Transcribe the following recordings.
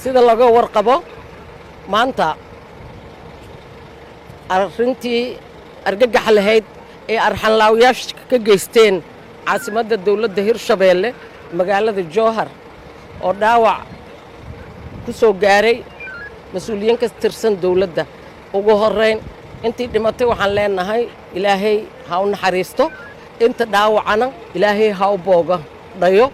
sida laga warqabo maanta arrintii argagax lahayd ee arxanlaawayaasha ka geysteen caasimadda dawladda Hirshabeelle magaalada Jowhar oo dhaawac ku soo gaaray mas'uuliyiin ka tirsan dawladda ugu horeyn intii dhimatay waxaan leenahay ilaahay ha u naxariisto inta dhaawacana ilaahay ha u booga dhayo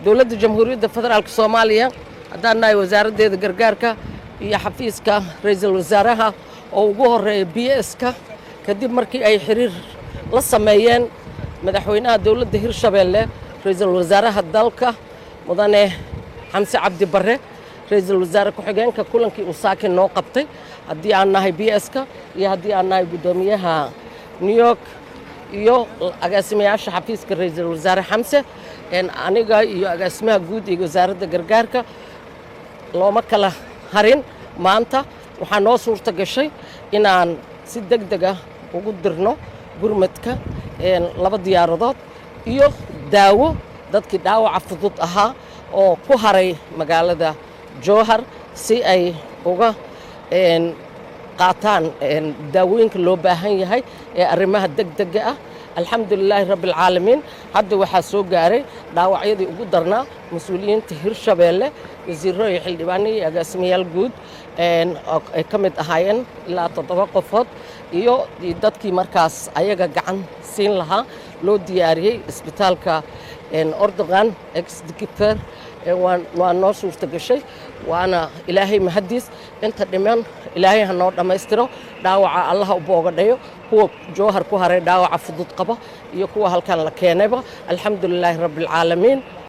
dawladda jamhuuriyadda federaalka Soomaaliya haddaan nahay wasaaraddeeda gargaarka iyo xafiiska ra'iisul wasaaraha oo ugu horeeyay BS-ka kadib markii ay xiriir la sameeyeen madaxweynaha dawladda Hirshabeelle ra'iisul wasaaraha dalka mudane Xamse Cabdi Barre ra'iisul wasaare ku-xigeenka kulankii uu saakin noo qabtay haddii aan nahay BS-ka iyo haddii aan nahay gudoomiyaha New York iyo agaasimayaasha xafiiska ra'iisul wasaare Xamse aniga iyo agaasimaha guud ee wasaaradda gargaarka looma kala harin maanta waxaa noo suurta gashay inaan si degdeg ah ugu dirno gurmadka laba diyaaradood iyo daawo dadkii dhaawaca fudud ahaa oo ku haray magaalada Jowhar si ay uga qaataan daawooyinka loo baahan yahay ee arrimaha degdega ah alxamdulilaahi rabbil caalamiin hadda waxaa soo gaaray dhaawacyadii ugu darnaa mas'uuliyiinta Hirshabeelle wasiirro iyo xildhibaano iyo agaasimayaal guud ay ka mid ahaayeen ilaa 7 qofood iyo dadkii markaas ayaga gacan siin lahaa loo diyaariyey isbitaalka Erdogan ex-Dikifer waan noo suurta gashay waana ilaahay mahadiis inta dhiman ilaahay ha noo dhammaystiro dhaawaca Allah u booga dhayo kuwa Jowhar ku haray dhaawaca fudud qaba iyo kuwa halkan la keenayba alxamdulilaahi rabbil caalamiin